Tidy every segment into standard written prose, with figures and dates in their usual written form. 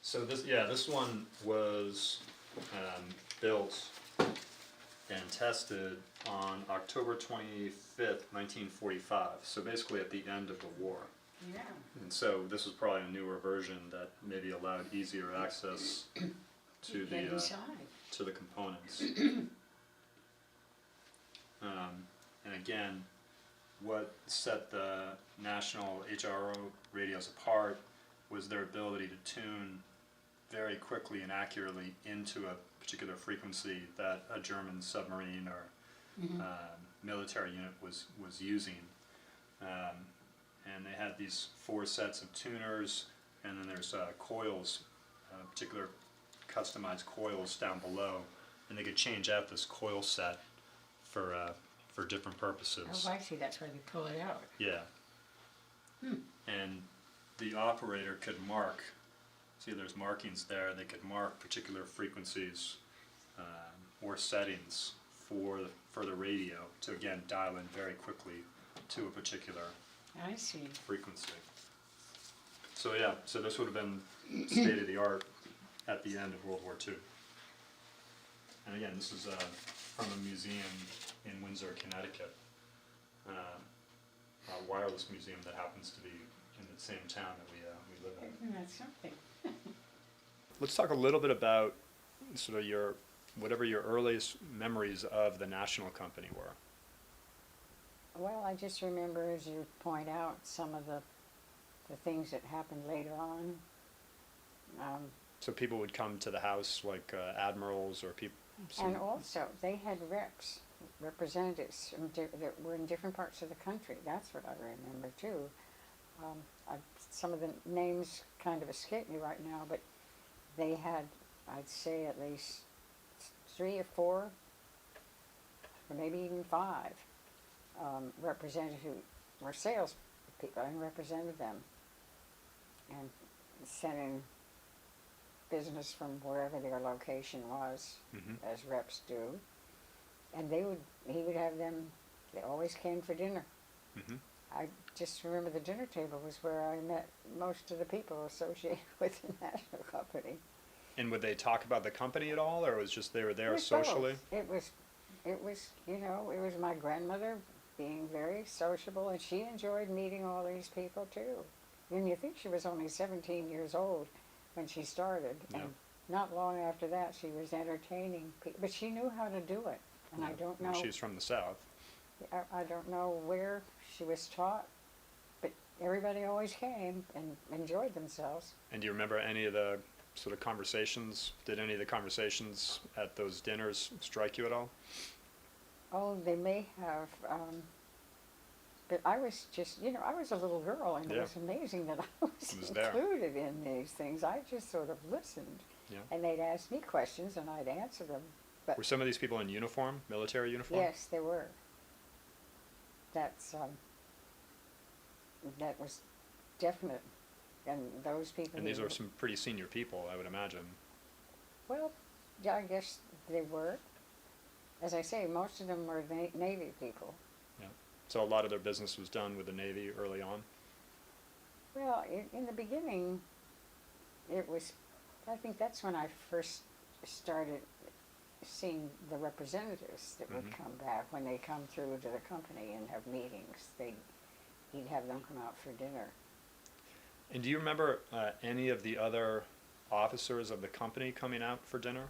So this one was built and tested on October 25th, 1945. So basically at the end of the war. Yeah. And so this was probably a newer version that maybe allowed easier access to the components. And again, what set the national HRO radios apart was their ability to tune very quickly and accurately into a particular frequency that a German submarine or military unit was using. And they had these 4 sets of tuners, and then there's coils, particular customized coils down below, and they could change out this coil set for different purposes. Oh, I see, that's why they pull it out. Yeah. And the operator could mark, see there's markings there, they could mark particular frequencies or settings for the radio to again dial in very quickly to a particular I see. frequency. So yeah, so this would have been state of the art at the end of World War II. And again, this is from a museum in Windsor, Connecticut, a wireless museum that happens to be in the same town that we live in. Isn't that something? Let's talk a little bit about sort of whatever your earliest memories of the National Company were. Well, I just remember, as you point out, some of the things that happened later on. So people would come to the house, like admirals or people. And also, they had representatives that were in different parts of the country. That's what I remember too. Some of the names kind of escape me right now, but they had, I'd say, at least 3 or 4, or maybe even 5 representatives who were sales people and represented them and sent in business from wherever their location was, as reps do. And he would have them, they always came for dinner. I just remember the dinner table was where I met most of the people associated with the National Company. And would they talk about the company at all, or it was just they were there It was socially? both. It was, you know, it was my grandmother being very sociable, and she enjoyed meeting all these people too. And you think she was only 17 years old when she started, and not long after that she was entertaining people, but she knew how to do it. And I don't know. Well, she's from the South. I don't know where she was taught, but everybody always came and enjoyed themselves. And do you remember any of the sort of conversations? Did any of the conversations at those dinners strike you at all? Oh, they may have, but I was just, you know, I was a little girl, and it was amazing that I was included in these things. I just sort of listened, and they'd ask me questions, and I'd answer them. But were some of these people in uniform, military uniform? yes, they were. That was definite, and those people. And these are some pretty senior people, I would imagine. Well, yeah, I guess they were. As I say, most of them were Navy people. Yeah. So a lot of their business was done with the Navy early on? Well, in the beginning, it was, I think that's when I first started seeing the representatives that would come back when they come through to the company and have meetings. He'd have them come out for dinner. And do you remember any of the other officers of the company coming out for dinner?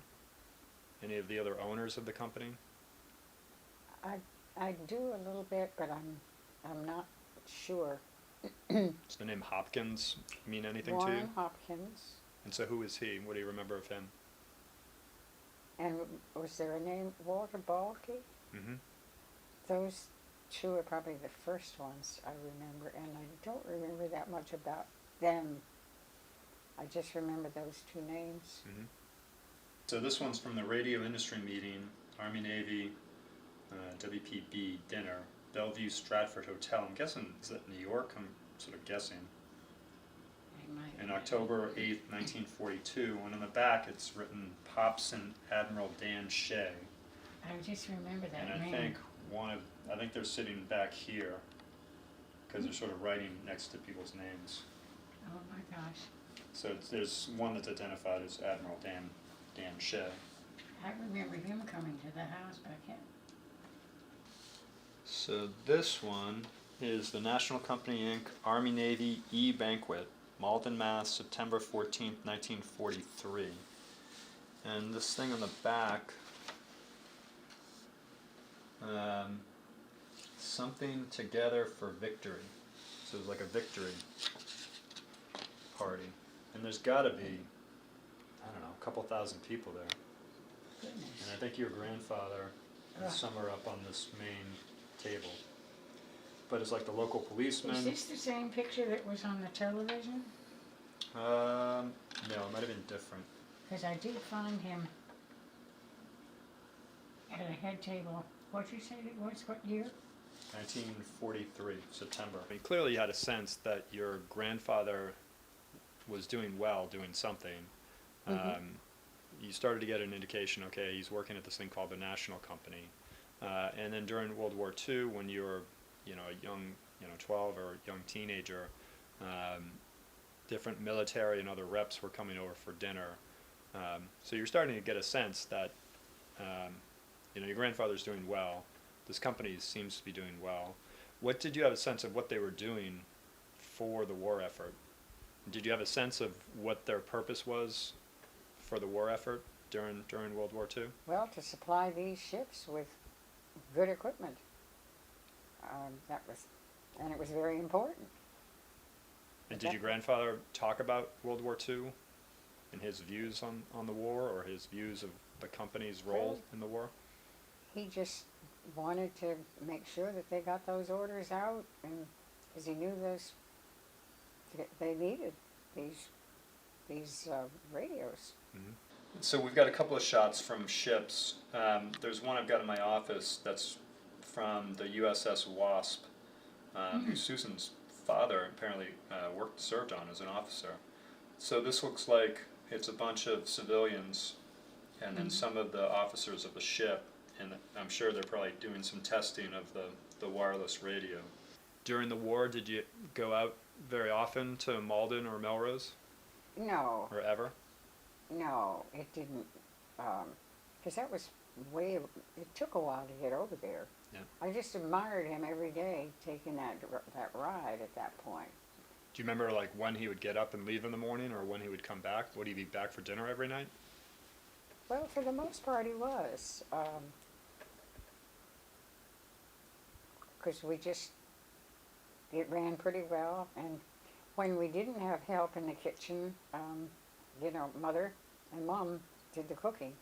Any of the other owners of the company? I do a little bit, but I'm not sure. Does the name Hopkins mean anything to you? Warren Hopkins. And so who is he? What do you remember of him? And was there a name, Walter Balke? Those 2 are probably the first ones I remember, and I don't remember that much about them. I just remember those 2 names. So this one's from the radio industry meeting, Army Navy, WPB dinner, Bellevue Stratford Hotel. I'm guessing, is that New York? I'm sort of guessing. In October 8th, 1942, and on the back it's written Pops and Admiral Dan Shea. I just remember that and name. I think they're sitting back here because they're sort of writing next to people's names. Oh my gosh. So there's one that's identified as Admiral Dan Shea. I remember him coming to the house, but I can't. So this one is the National Company Inc. Army Navy E-Banquet, Malden, Mass., September 14th, 1943. And this thing on the back, something together for victory. So it was like a victory party. And there's gotta be, I don't know, a couple thousand people there. Goodness. And I think your grandfather is somewhere up on this main table. But it's like the local policeman. Is this the same picture that was on the television? No, it might have been different. Because I did find him at a head table. What'd you say it was? What year? 1943, September. I mean, clearly you had a sense that your grandfather was doing well, doing something. You started to get an indication, okay, he's working at this thing called the National Company. And then during World War II, when you were, a young, 12 or a young teenager, different military and other reps were coming over for dinner. So you're starting to get a sense that, your grandfather's doing well. This company seems to be doing well. What did you have a sense of what they were doing for the war effort? Did you have a sense of what their purpose was for the war effort during World War II? Well, to supply these ships with good equipment. And it was very important. And did your grandfather talk about World War II and his views on the war, or his views of the company's role in the war? He just wanted to make sure that they got those orders out, and because he knew they needed these radios. Mm-hmm. So we've got a couple of shots from ships. There's one I've got in my office that's from the USS Wasp, who Susan's father apparently served on as an officer. So this looks like it's a bunch of civilians and then some of the officers of the ship, and I'm sure they're probably doing some testing of the wireless radio. During the war, did you go out very often to Malden or Melrose? No. Or ever? No, it didn't, because that was it took a while to get over there. Yeah. I just admired him every day taking that ride at that point. Do you remember like when he would get up and leave in the morning, or when he would come back? Would he be back for dinner every night? Well, for the most part he was, because it ran pretty well, and when we didn't have help in the kitchen, Mother and Mom did the cooking.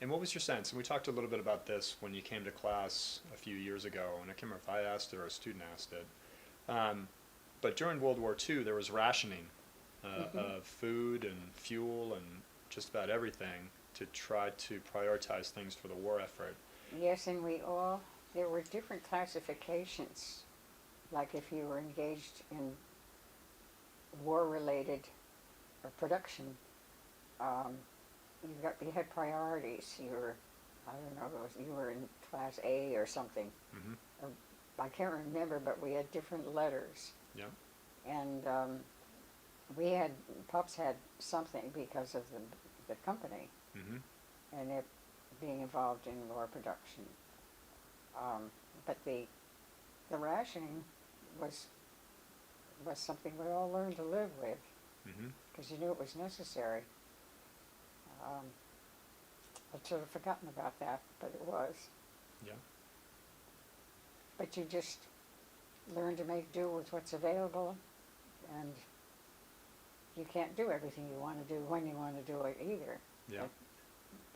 And what was your sense? And we talked a little bit about this when you came to class a few years ago, and I can't remember if I asked it or a student asked it. But during World War II, there was rationing of food and fuel and just about everything to try to prioritize things for the war effort. Yes, and there were different classifications, like if you were engaged in war-related or production, you had priorities. You were in class A or something. Mm-hmm. Or, I can't remember, but we had different letters. Yeah. And Pups had something because of the company, and it being involved in war production. But the rationing was something we all learned to live with, because you knew it was necessary. I'd sort of forgotten about that, but it was. Yeah. But you just learn to make do with what's available, and you can't do everything you want to do when you want to do it either. Yeah. But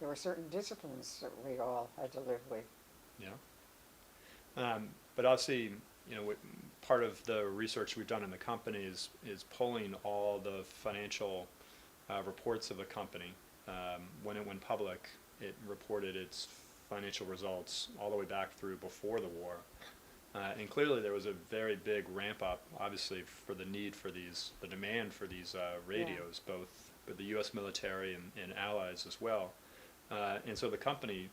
there were certain disciplines that we all had to live with. Yeah. But obviously, part of the research we've done in the company is pulling all the financial reports of the company. When it went public, it reported its financial results all the way back through before the war. And clearly there was a very big ramp up, obviously, for the demand for these radios, both for the U.S. military and allies as well. And so the company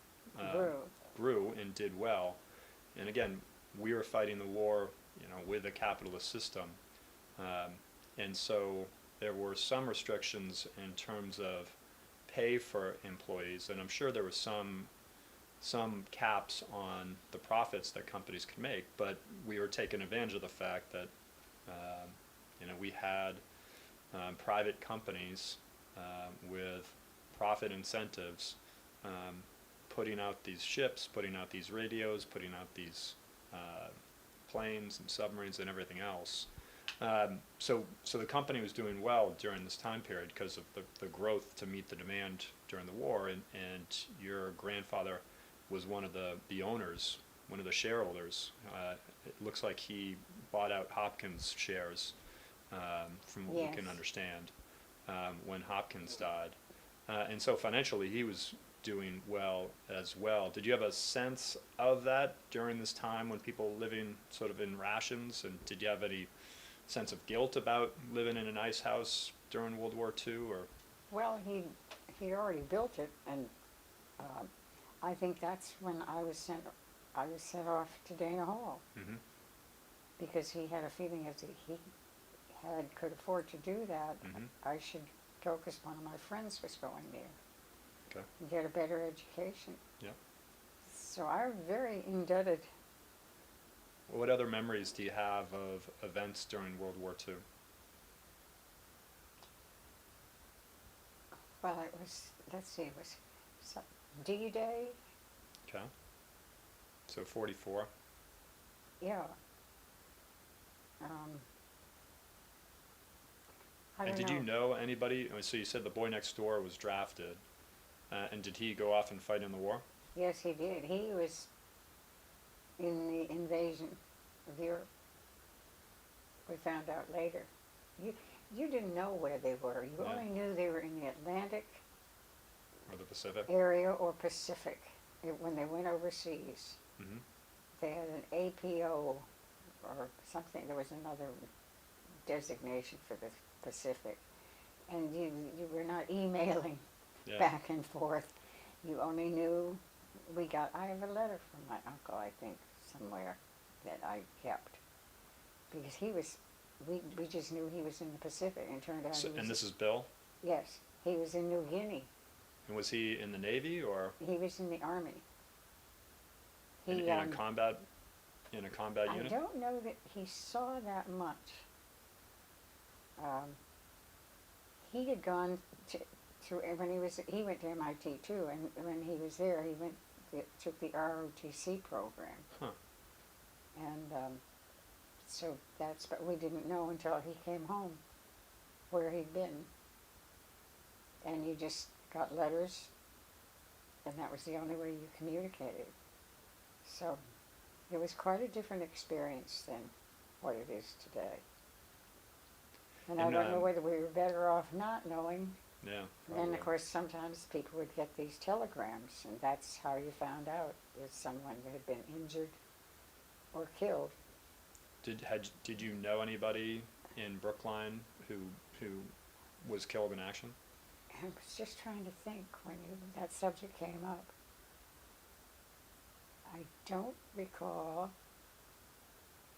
grew and did well. And again, we were fighting the war, with a capitalist system. And so there were some restrictions in terms of pay for employees, and I'm sure there was some caps on the profits that companies could make, but we were taking advantage of the fact that we had private companies with profit incentives putting out these ships, putting out these radios, putting out these planes and submarines and everything else. So the company was doing well during this time period because of the growth to meet the demand during the war, and your grandfather was one of the owners, one of the shareholders. It looks like he bought out Hopkins shares, from what we can understand, when Hopkins died. And so financially he was doing well as well. Did you have a sense of that during this time when people living sort of in rations, and did you have any sense of guilt about living in an ice house during World War II? Or Well, he'd already built it, and I think that's when I was sent off to Dana Hall, mm-hmm. because he had a feeling if he could afford to do that, Mm-hmm. I should go because one of my friends was going there. Okay. And get a better education. Yep. So I'm very indebted. What other memories do you have of events during World War II? Well, it was D-Day. Okay. So 44. Yeah. I And don't did you know anybody? So you said the boy next door was drafted, and did he go off and fight in the war? Yes, he did. He was in the invasion of Europe. We found out later. You didn't know where they were. You Yeah. only knew they were in the Atlantic Or the Pacific? area or Pacific. When they went overseas, Mm-hmm. they had an APO or something. There was another designation for the Pacific. And you were not emailing Yeah. back and forth. You only knew I have a letter from my uncle, I think, somewhere that I kept. Because we just knew he was in the Pacific, and it turned out And this is Bill? yes, he was in New Guinea. And was he in the Navy or He was in the Army. in a combat I unit? don't know that he saw that much. He had gone when he went to MIT too, and when he was there, took the ROTC program. Huh. And but we didn't know until he came home where he'd been. And you just got letters, and that was the only way you communicated. So it was quite a different experience than what it is today. And I don't know whether we were better off not knowing. Yeah. And then, of course, sometimes people would get these telegrams, and that's how you found out if someone had been injured or killed. Did you know anybody in Brookline who was killed in action? I was just trying to think when that subject came up. I don't recall.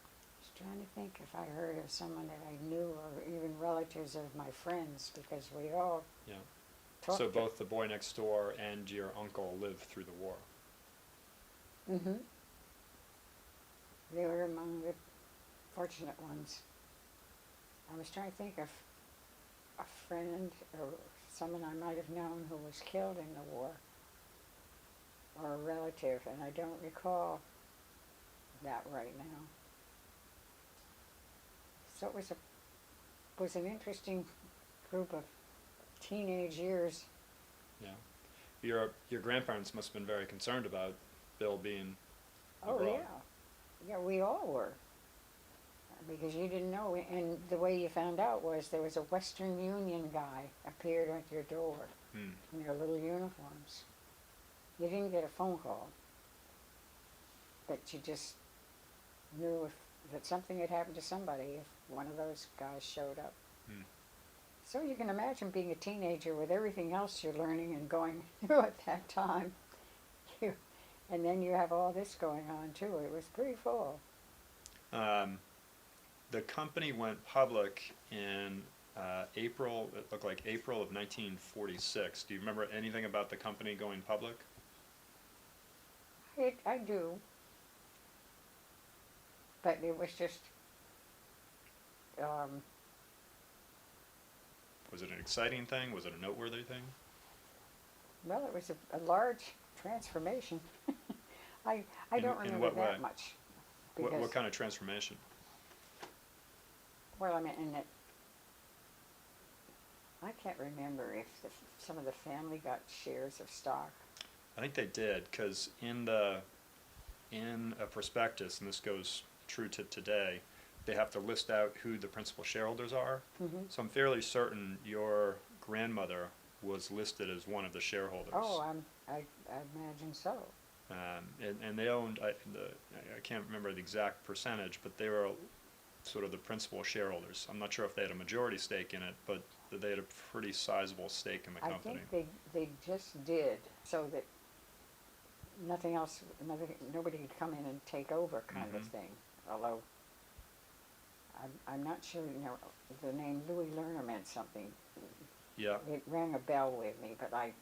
I was trying to think if I heard of someone that I knew, or even relatives of my friends, because we all talked. So both the boy next door and your uncle lived through the war. Mm-hmm. They were among the fortunate ones. I was trying to think of a friend or someone I might have known who was killed in the war, or a relative, and I don't recall that right now. So it was an interesting group of teenage years. Yeah. Your grandparents must have been very concerned about Bill being Oh abroad. yeah, we all were, because you didn't know, and the way you found out was there was a Western Union guy appeared at your door in their little uniforms. You didn't get a phone call, but you just knew that something had happened to somebody if one of those guys showed up. So you can imagine being a teenager with everything else you're learning and going through at that time. And then you have all this going on too. It was pretty full. The company went public in April, it looked like April of 1946. Do you remember anything about the company going public? I do, but it was just, um, Was it an exciting thing? Was it a noteworthy thing? well, it was a large transformation. I, I don't In remember what that way? much. What Because, kind of transformation? well, I mean, I can't remember if some of the family got shares of stock. I think they did, because in a prospectus, and this goes true to today, they have to list out who the principal shareholders are. Mm-hmm. So I'm fairly certain your grandmother was listed as one of the shareholders. Oh, I imagine so. And they owned, I can't remember the exact percentage, but they were sort of the principal shareholders. I'm not sure if they had a majority stake in it, but they had a pretty sizable stake in the I company. think they just did so that nobody could come in and take over kind of Mhm. thing. Although I'm not sure, the name Louis Lerner meant something. Yeah, It rang a bell with me, but I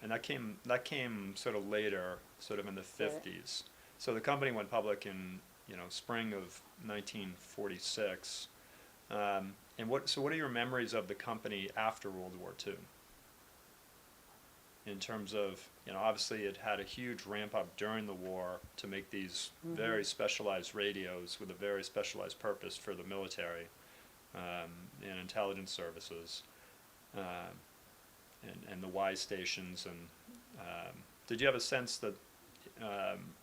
and that came sort of later, sort of in the Did it? 50s. So the company went public in spring of 1946. And what are your memories of the company after World War II? In terms of, obviously it had a huge ramp up during the war to make these Mhm. very specialized radios with a very specialized purpose for the military and intelligence services, um, and the Y stations. And did you have a sense that um,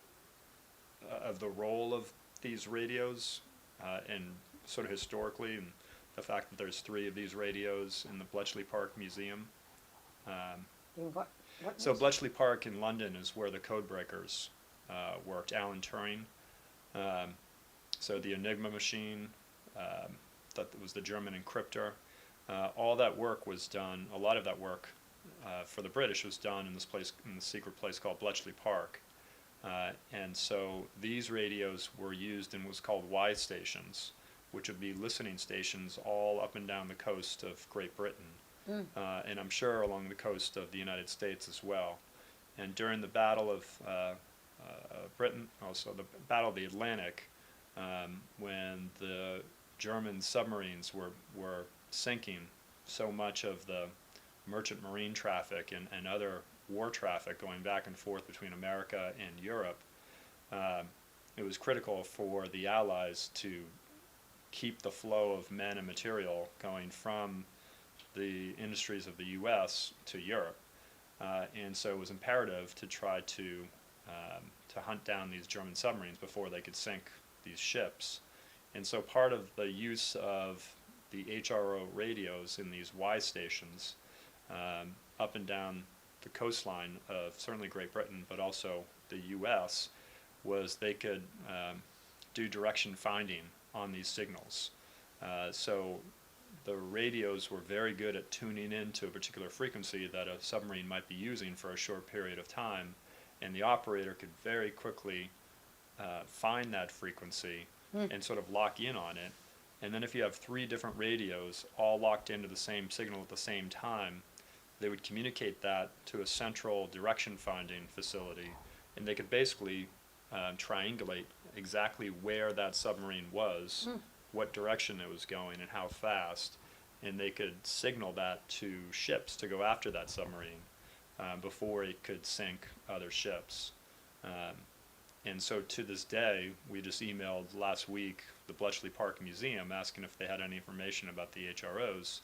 of the role of these radios and sort of historically, and the fact that there's 3 of these radios in the Bletchley Park Museum? Um, in what So was- Bletchley Park in London is where the codebreakers worked. Alan Turing. Um, so the Enigma machine, that was the German encryptor. All that work was done. A lot of that work for the British was done in this place, in the secret place called Bletchley Park. And so these radios were used in what's called Y stations, which would be listening stations all up and down the coast of Great Britain. Mm. And I'm sure along the coast of the United States as well. And during the Battle of Britain, also the Battle of the Atlantic, when the German submarines were sinking so much of the merchant marine traffic and other war traffic going back and forth between America and Europe, it was critical for the Allies to keep the flow of men and material going from the industries of the U.S. to Europe, and so it was imperative to try to hunt down these German submarines before they could sink these ships. And so part of the use of the HRO radios in these Y stations up and down the coastline of certainly Great Britain, but also the U.S., was they could do direction finding on these signals. So the radios were very good at tuning into a particular frequency that a submarine might be using for a short period of time, and the operator could very quickly find that frequency and sort of lock in on it. And then if you have 3 different radios all locked into the same signal at the same time, they would communicate that to a central direction finding facility, and they could basically triangulate exactly where that submarine was, what direction it was going, and how fast, and they could signal that to ships to go after that submarine before it could sink other ships. And so to this day, we just emailed last week the Bletchley Park Museum asking if they had any information about the HROs,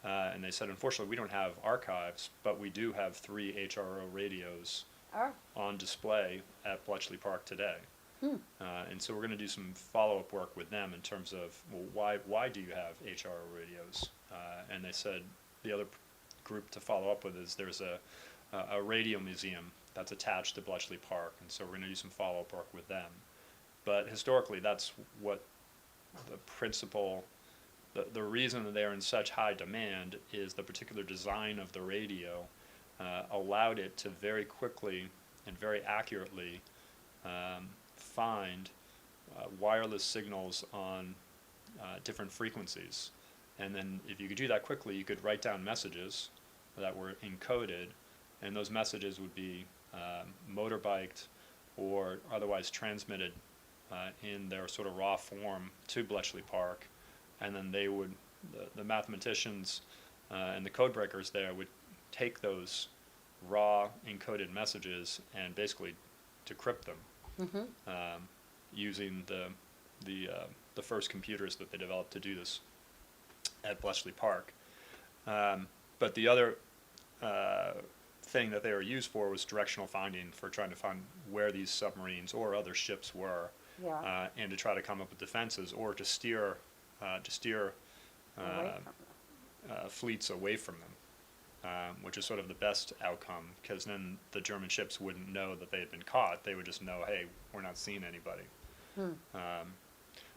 and they said, unfortunately, we don't have archives, but we do have 3 HRO radios Oh, on display at Bletchley Park today. And so we're going to do some follow-up work with them in terms of, well, why do you have HRO radios? And they said the other group to follow up with is there's a radio museum that's attached to Bletchley Park, and so we're going to do some follow-up work with them. But historically, that's what the principal, the reason that they're in such high demand is the particular design of the radio allowed it to very quickly and very accurately find wireless signals on different frequencies. And then if you could do that quickly, you could write down messages that were encoded, and those messages would be motorbiked or otherwise transmitted in their sort of raw form to Bletchley Park, and then they would, the mathematicians and the code breakers there would take those raw encoded messages and basically decrypt them using the first computers that they developed to do this at Bletchley Park. But the other thing that they were used for was directional finding, for trying to find where these submarines or other ships were, and to try to come up with defenses or to steer fleets away from them, which is sort of the best outcome, because then the German ships wouldn't know that they had been caught. They would just know, hey, we're not seeing anybody.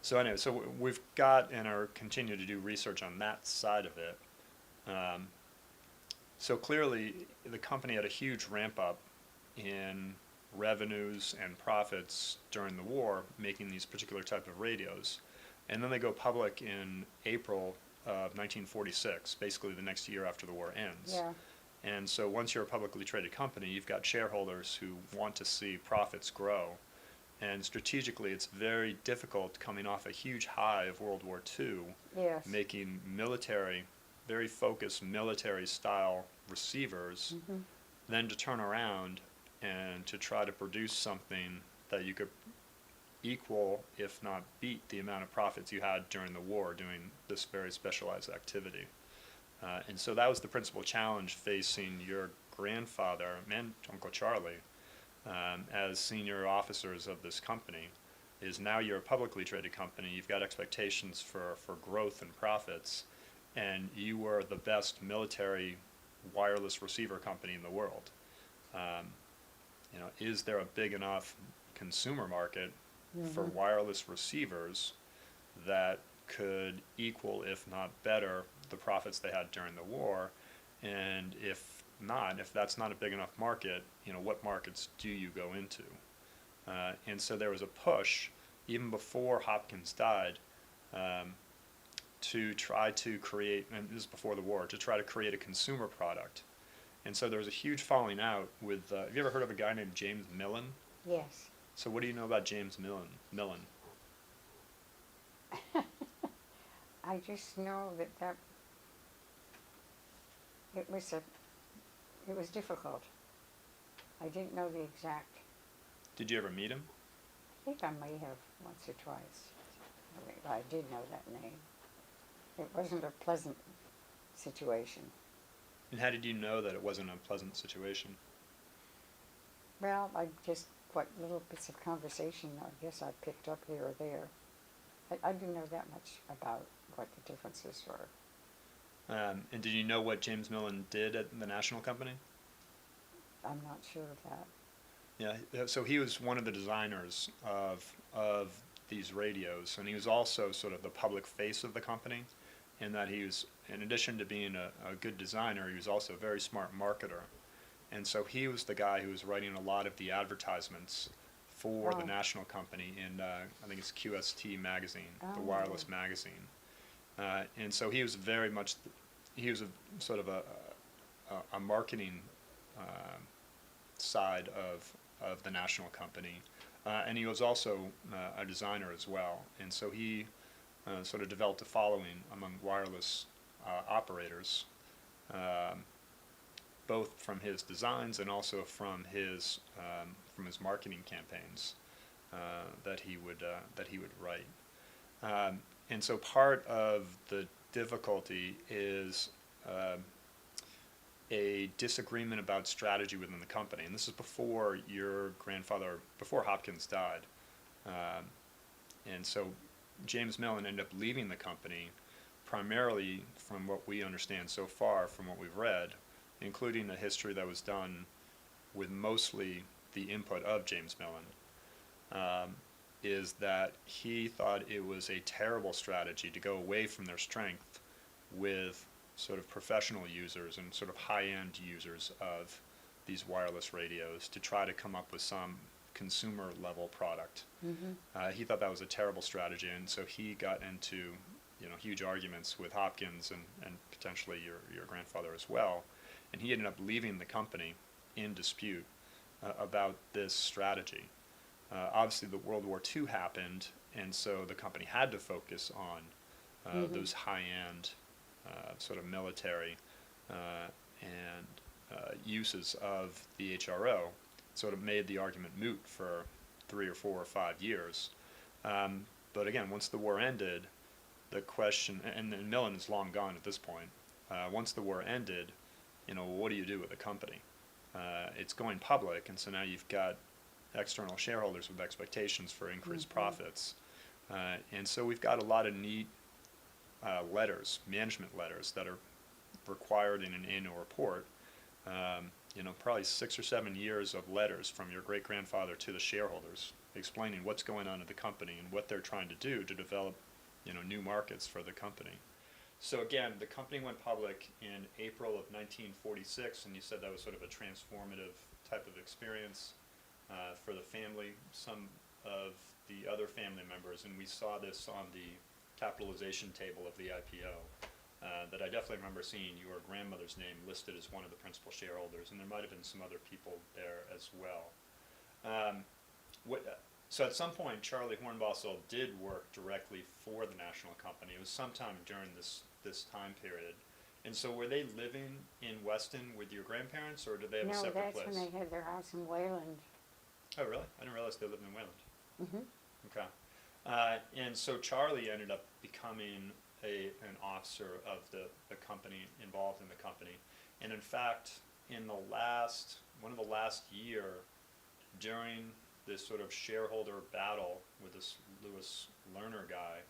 So anyway, so we've got and are continue to do research on that side of it. So clearly, the company had a huge ramp up in revenues and profits during the war, making these particular type of radios. And then they go public in April of 1946, basically the next year after the war ends. Yeah. And so once you're a publicly traded company, you've got shareholders who want to see profits grow. And strategically, it's very difficult coming off a huge high of World War II, Yes. making military, very focused military-style receivers, then to turn around and to try to produce something that you could equal, if not beat, the amount of profits you had during the war doing this very specialized activity. And so that was the principal challenge facing your grandfather and Uncle Charlie as senior officers of this company. Is now you're a publicly traded company, you've got expectations for growth and profits, and you were the best military wireless receiver company in the world. Is there a big enough consumer market for wireless receivers that could equal, if not better, the profits they had during the war? And if not, if that's not a big enough market, what markets do you go into? And so there was a push, even before Hopkins died, to try to create, and this is before the war, to try to create a consumer product. And so there was a huge falling out with, have you ever heard of a guy named James Millen? Yes. So what do you know about James Millen? I just know that it was difficult. I didn't know the exact. Did you ever meet him? I think I may have once or twice. I did know that name. It wasn't a pleasant situation. And how did you know that it wasn't a pleasant situation? Well, what little bits of conversation I guess I picked up here or there. I didn't know that much about what the differences were. And did you know what James Millen did at the National Company? I'm not sure of that. Yeah, so he was one of the designers of these radios, and he was also sort of the public face of the company, in that he was, in addition to being a good designer, he was also a very smart marketer. And so he was the guy who was writing a lot of the advertisements for the National Company in, I think it's QST magazine, the wireless magazine. And so he was very much, he was a sort of a marketing side of the National Company. And he was also a designer as well. And so he sort of developed a following among wireless operators, both from his designs and also from his marketing campaigns that he would write. And so part of the difficulty is a disagreement about strategy within the company. And this is before your grandfather, before Hopkins died. And so James Millen ended up leaving the company primarily, from what we understand so far, from what we've read, including a history that was done with mostly the input of James Millen, is that he thought it was a terrible strategy to go away from their strength with sort of professional users and sort of high-end users of these wireless radios to try to come up with some consumer level product. He thought that was a terrible strategy, and so he got into huge arguments with Hopkins and potentially your grandfather as well. And he ended up leaving the company in dispute about this strategy. Obviously, the World War II happened, and so the company had to focus on those high-end sort of military and uses of the HRO. Sort of made the argument moot for 3 or 4 or 5 years. But again, once the war ended, the question, and Millen is long gone at this point, once the war ended, what do you do with the company? It's going public, and so now you've got external shareholders with expectations for increased profits. And so we've got a lot of neat letters, management letters, that are required in an annual report. Probably 6 or 7 years of letters from your great-grandfather to the shareholders explaining what's going on at the company and what they're trying to do to develop, new markets for the company. So again, the company went public in April of 1946, and you said that was sort of a transformative type of experience for the family, some of the other family members, and we saw this on the capitalization table of the IPO. That I definitely remember seeing your grandmother's name listed as one of the principal shareholders, and there might have been some other people there as well. So at some point, Charlie Hornbostel did work directly for the national company. It was sometime during this time period. And so were they living in Weston with your grandparents, or did they have a separate place? No, that's when they had their house in Wayland. Oh, really? I didn't realize they lived in Wayland. Mm-hmm. Okay. And so Charlie ended up becoming an officer of the company, involved in the company. And in fact, in one of the last year, during this sort of shareholder battle with this Louis Lerner guy,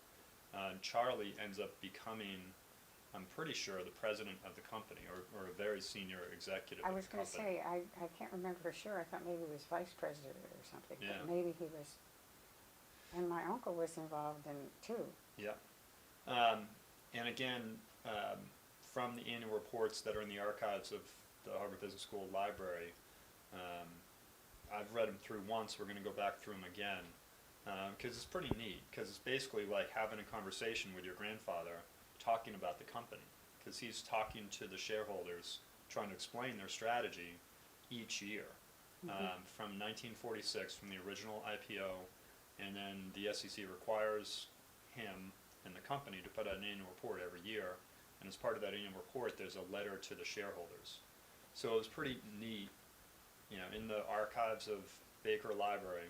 Charlie ends up becoming, I'm pretty sure, the president of the company, or a very senior executive I was of the going to company. say, I can't remember for sure. I thought maybe he was vice president or something. Yeah. But maybe he was. And my uncle was involved in it too. Yeah. And again, from the annual reports that are in the archives of the Harvard Business School library, I've read them through once. We're going to go back through them again, because it's pretty neat, because it's basically like having a conversation with your grandfather talking about the company, because he's talking to the shareholders, trying to explain their strategy each year, from 1946, from the original IPO, and then the SEC requires him and the company to put out an annual report every year, and as part of that annual report, there's a letter to the shareholders. So it was pretty neat, in the archives of Baker Library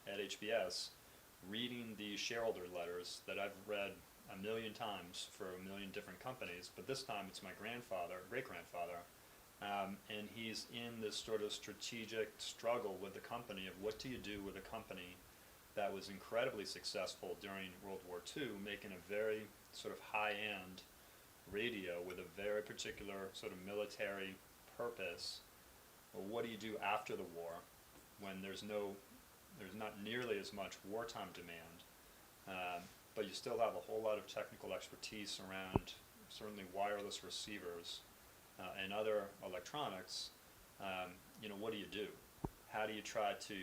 at HBS, reading the shareholder letters that I've read a million times for a million different companies, but this time it's my great-grandfather, and he's in this sort of strategic struggle with the company of what do you do with a company that was incredibly successful during World War II, making a very sort of high-end radio with a very particular sort of military purpose. Well, what do you do after the war when there's not nearly as much wartime demand, but you still have a whole lot of technical expertise around certainly wireless receivers and other electronics? What do you do? How do you try to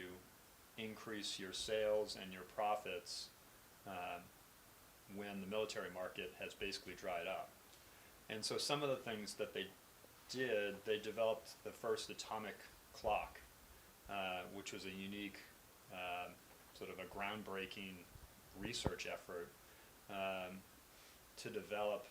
increase your sales and your profits when the military market has basically dried up? And so some of the things that they did, they developed the first atomic clock, which was a unique, sort of a groundbreaking research effort to develop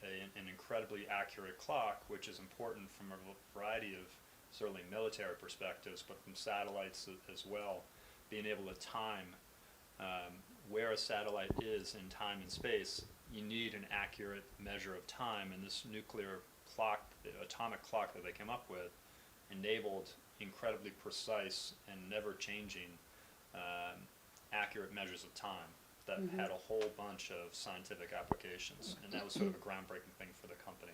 an incredibly accurate clock, which is important from a variety of certainly military perspectives, but from satellites as well. Being able to time where a satellite is in time and space, you need an accurate measure of time, and this nuclear clock, the atomic clock that they came up with, enabled incredibly precise and never-changing accurate measures of time that had a whole bunch of scientific applications, and that was sort of a groundbreaking thing for the company.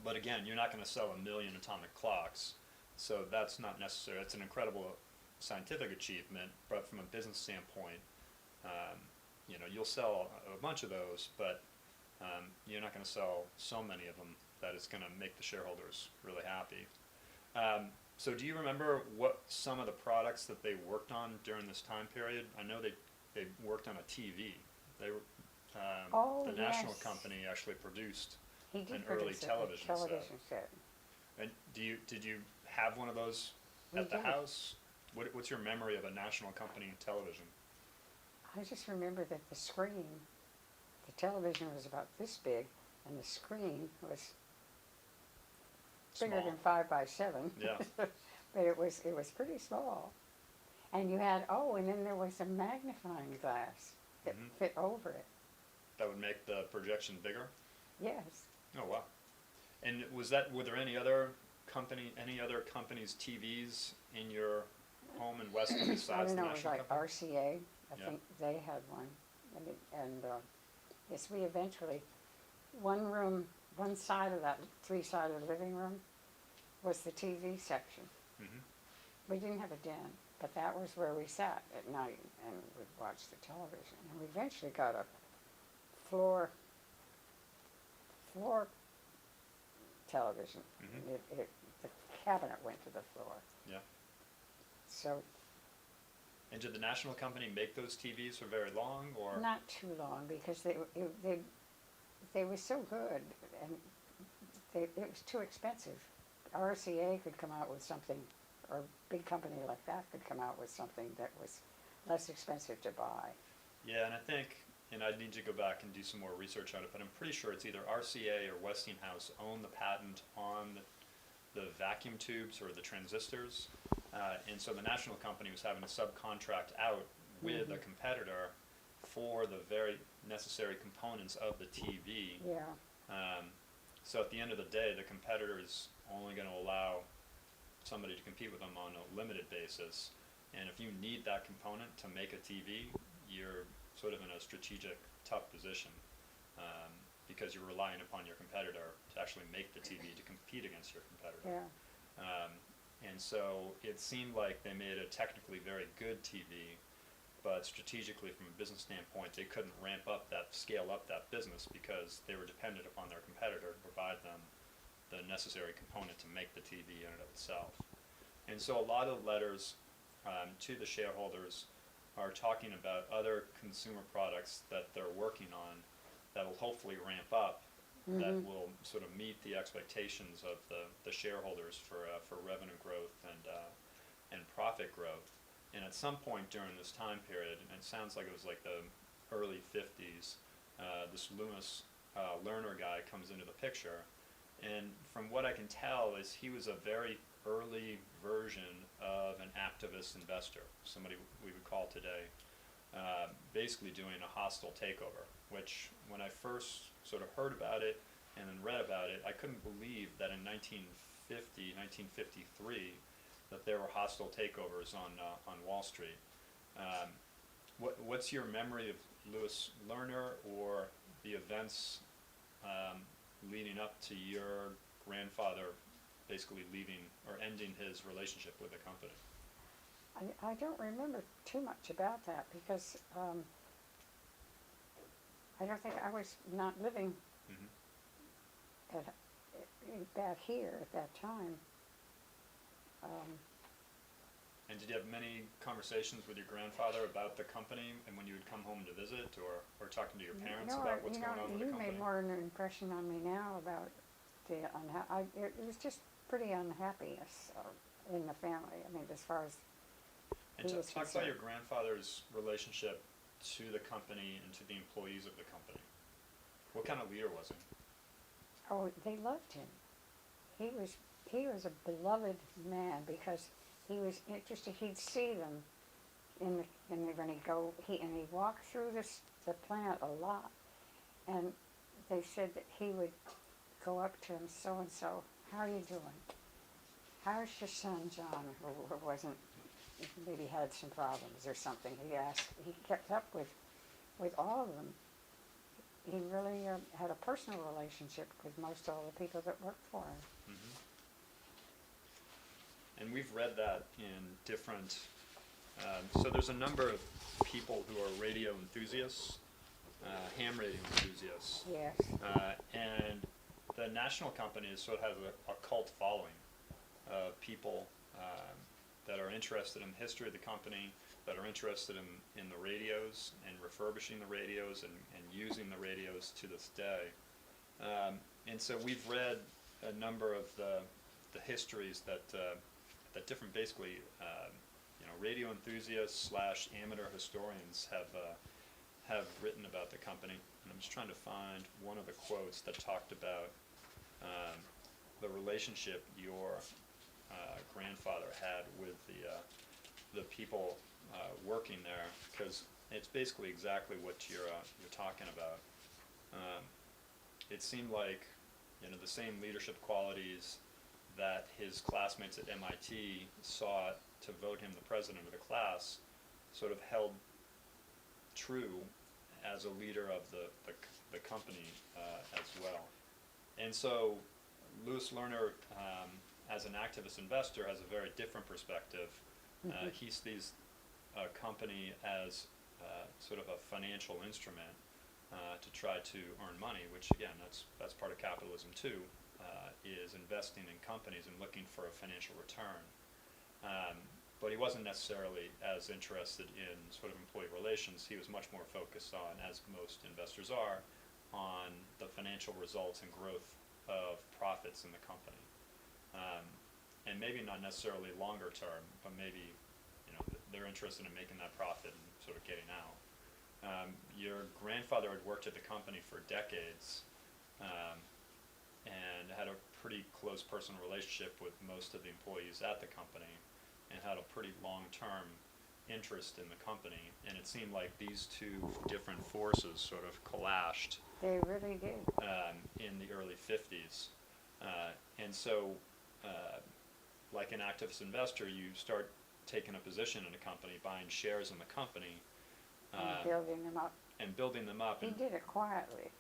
But again, you're not going to sell 1 million atomic clocks, so that's not necessary. It's an incredible scientific achievement, but from a business standpoint, you'll sell a bunch of those, but you're not going to sell so many of them that it's going to make the shareholders really happy. So do you remember what some of the products that they worked on during this time period? I know they worked on a TV. They were, Oh, the national yes. company actually produced He did an early produce a television set. television set. And did you have one of those We at the did. house? What's your memory of a national company television? I just remember that the television was about this big, and the screen was bigger Small. than 5 by 7. Yeah. But it was pretty small. And you had, and then there was a magnifying glass that Mhm. fit over it. That would make the projection bigger? Yes. Oh, wow. And were there any other companies' TVs in your home in Weston I besides don't the know, it was national like company? RCA. I Yeah. think they had one. And yes, we eventually, one side of that three-sided living room was the TV section. Mhm. We didn't have a den, but that was where we sat at night and would watch the television. And we eventually got a floor television. Mhm. The cabinet went to the floor. Yeah. So And did the national company make those TVs for very long, or? not too long, because they were so good, and it was too expensive. RCA could come out with something, or a big company like that could come out with something that was less expensive to buy. Yeah, and I think, and I'd need to go back and do some more research on it, but I'm pretty sure it's either RCA or Westinghouse own the patent on the vacuum tubes or the transistors. And so the national company was having to subcontract out with a competitor for the very necessary components of the TV. Yeah, So at the end of the day, the competitor is only going to allow somebody to compete with them on a limited basis. And if you need that component to make a TV, you're sort of in a strategic, tough position, because you're relying upon your competitor to actually make the TV to compete against your competitor. yeah. And so it seemed like they made a technically very good TV, but strategically from a business standpoint, they couldn't scale up that business because they were dependent upon their competitor to provide them the necessary component to make the TV in and of itself. And so a lot of letters to the shareholders are talking about other consumer products that they're working on that will hopefully ramp up, that will sort of meet the expectations of the shareholders for revenue growth and profit growth. And at some point during this time period, and it sounds like it was like the early 50s, this Loomis Lerner guy comes into the picture. And from what I can tell is he was a very early version of an activist investor, somebody we would call today, basically doing a hostile takeover, which when I first sort of heard about it and then read about it, I couldn't believe that in 1953, that there were hostile takeovers on Wall Street. What's your memory of Lewis Lerner or the events leading up to your grandfather basically leaving or ending his relationship with the company? I don't remember too much about that because I don't think I was not living back here at that time. And did you have many conversations with your grandfather about the company and when you would come home to visit, or talking to your parents about what's going on with the company? You made more an impression on me now about the it was just pretty unhappiness in the family. I mean, as far as And he was talk about concerned. your grandfather's relationship to the company and to the employees of the company. What kind of leader was he? Oh, they loved him. He was a beloved man because he was interested. He'd see them when he walked through the plant a lot, and they said that he would go up to him, so and so, how are you doing? How's your son John, who maybe had some problems or something? He kept up with all of them. He really had a personal relationship with most all the people that worked for him. And we've read that in different, so there's a number of people who are radio enthusiasts, ham radio enthusiasts. Yes. And the national company sort of has a cult following of people that are interested in the history of the company, that are interested in the radios and refurbishing the radios and using the radios to this day. And so we've read a number of the histories that different, basically, radio enthusiasts / amateur historians have written about the company. And I'm just trying to find one of the quotes that talked about the relationship your grandfather had with the people working there, because it's basically exactly what you're talking about. It seemed like, the same leadership qualities that his classmates at MIT sought to vote him the president of the class sort of held true as a leader of the company as well. And so Louis Lerner, as an activist investor, has a very different perspective. He sees a company as sort of a financial instrument to try to earn money, which again, that's part of capitalism too, is investing in companies and looking for a financial return. But he wasn't necessarily as interested in sort of employee relations. He was much more focused on, as most investors are, on the financial results and growth of profits in the company. And maybe not necessarily longer term, but maybe they're interested in making that profit and sort of getting out. Your grandfather had worked at the company for decades and had a pretty close personal relationship with most of the employees at the company, and had a pretty long-term interest in the company. And it seemed like these two different forces sort of clashed. They really did. In the early 50s. And so, like an activist investor, you start taking a position in a company, buying shares in the company. And building them up. He did it quietly.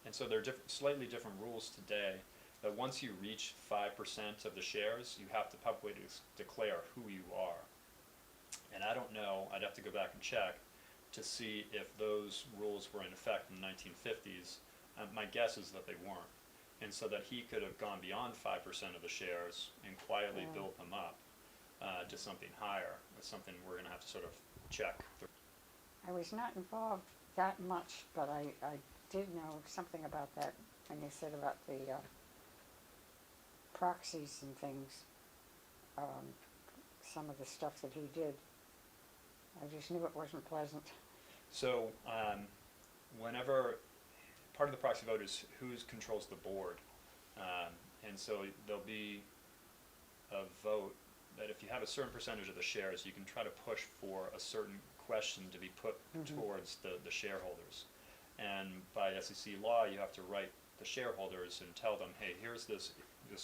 And so there are slightly different rules today. That once you reach 5% of the shares, you have to publicly declare who you are. And I don't know, I'd have to go back and check to see if those rules were in effect in the 1950s. My guess is that they weren't. And so that he could have gone beyond 5% of the shares and quietly built them up to something higher. It's something we're going to have to sort of check. I was not involved that much, but I did know something about that when you said about the proxies and things, some of the stuff that he did. I just knew it wasn't pleasant. So whenever, part of the proxy vote is who controls the board. And so there'll be a vote that if you have a certain percentage of the shares, you can try to push for a certain question to be put towards the shareholders. And by SEC law, you have to write the shareholders and tell them, hey, here's this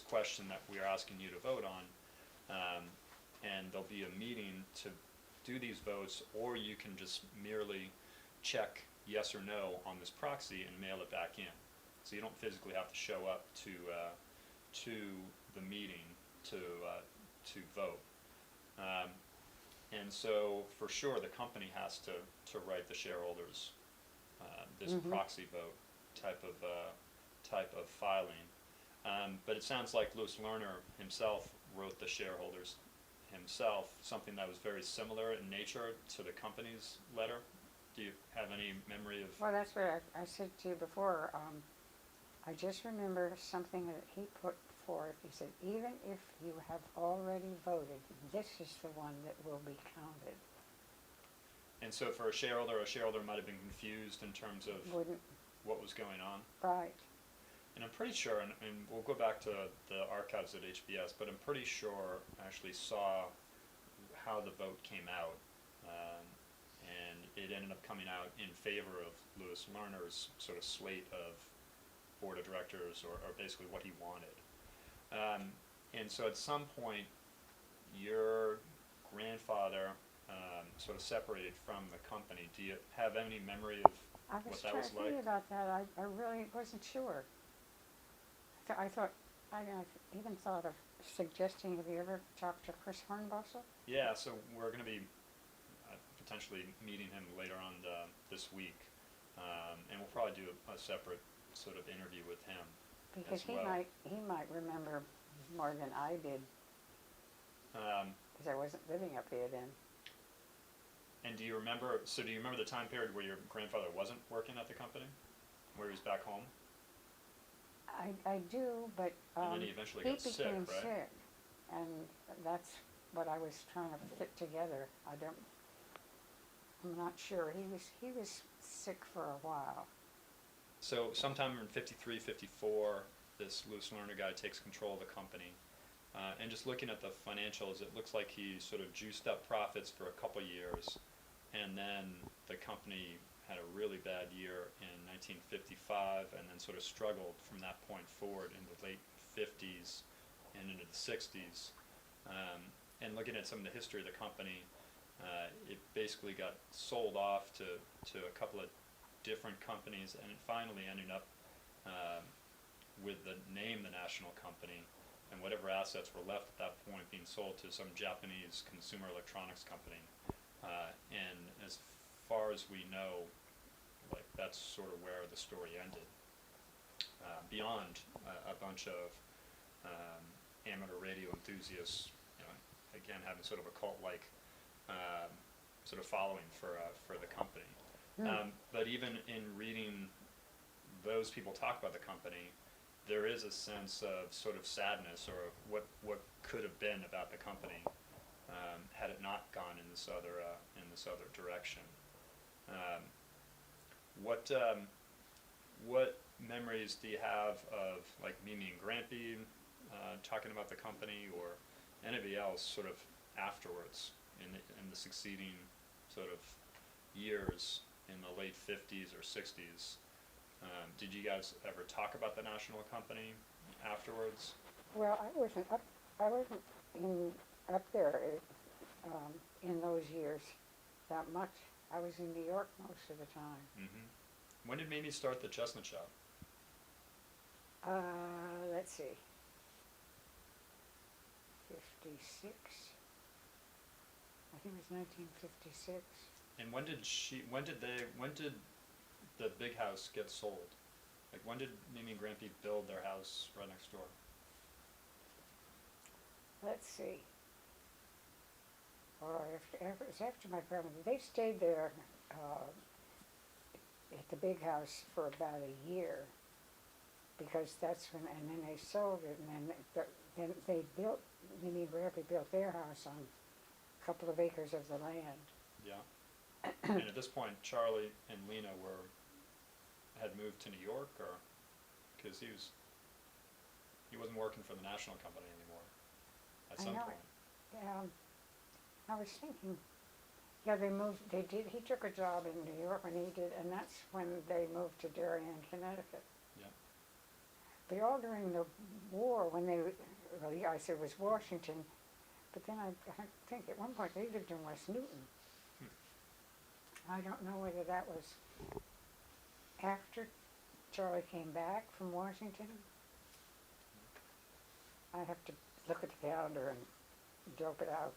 question that we are asking you to vote on, and there'll be a meeting to do these votes, or you can just merely check yes or no on this proxy and mail it back in. So you don't physically have to show up to the meeting to vote. And so for sure the company has to write the shareholders this proxy vote type of filing. But it sounds like Louis Lerner himself wrote the shareholders himself, something that was very similar in nature to the company's letter. Do you have any memory of? Well, that's what I said to you before. I just remember something that he put forth. He said, even if you have already voted, this is the one that will be counted. And so for a shareholder might have been confused in terms of what was going on. Right. And I'm pretty sure, and we'll go back to the archives at HBS, but I'm pretty sure I actually saw how the vote came out. And it ended up coming out in favor of Louis Lerner's sort of slate of board of directors, or basically what he wanted. And so at some point, your grandfather sort of separated from the company. Do you have any memory of what that was like? I was trying to think about that. I really wasn't sure. I even thought of suggesting, have you ever talked to Chris Hornbostel? Yeah, so we're going to be potentially meeting him later on this week, and we'll probably do a separate sort of interview with him. Because as well. he might remember more than I did because I wasn't living up here then. And do you remember the time period where your grandfather wasn't working at the company? Where he was back home? I do, but And then he eventually he got sick, became right? sick, and that's what I was trying to fit together. I'm not sure. He was sick for a while. So sometime in 53, 54, this Louis Lerner guy takes control of the company. And just looking at the financials, it looks like he sort of juiced up profits for a couple years, and then the company had a really bad year in 1955, and then sort of struggled from that point forward in the late 50s and into the 60s. And looking at some of the history of the company, it basically got sold off to a couple of different companies, and it finally ended up with the name the National Company, and whatever assets were left at that point being sold to some Japanese consumer electronics company. And as far as we know, like, that's sort of where the story ended. Beyond a bunch of amateur radio enthusiasts, again having sort of a cult-like sort of following for the company. But even in reading those people talk about the company, there is a sense of sort of sadness, or what could have been about the company had it not gone in this other direction. What memories do you have of, like, Mimi and Grampy talking about the company, or anybody else sort of afterwards in the succeeding sort of years in the late 50s or 60s? Did you guys ever talk about the National Company afterwards? Well, I wasn't up there in those years that much. I was in New York most of the time. Mm-hmm. When did Mimi start the Chestnut Shop? Let's see. 56. I think it was 1956. And when did the big house get sold? Like, when did Mimi and Grampy build their house right next door? Let's see. Or it was after my grandmother. They stayed there at the big house for about a year, because that's when, and then they sold it, and then they built, Mimi and Grampy built their house on a couple of acres of the land. Yeah. And at this point, Charlie and Lena had moved to New York, or because he wasn't working for the National Company anymore at some point. I was thinking, yeah, they moved. They did. He took a job in New York when he did, and that's when they moved to Darien, Connecticut. Yeah. But all during the war, when I said it was Washington, but then I think at one point they lived in West Newton. I don't know whether that was after Charlie came back from Washington. I have to look at the calendar and dope it out.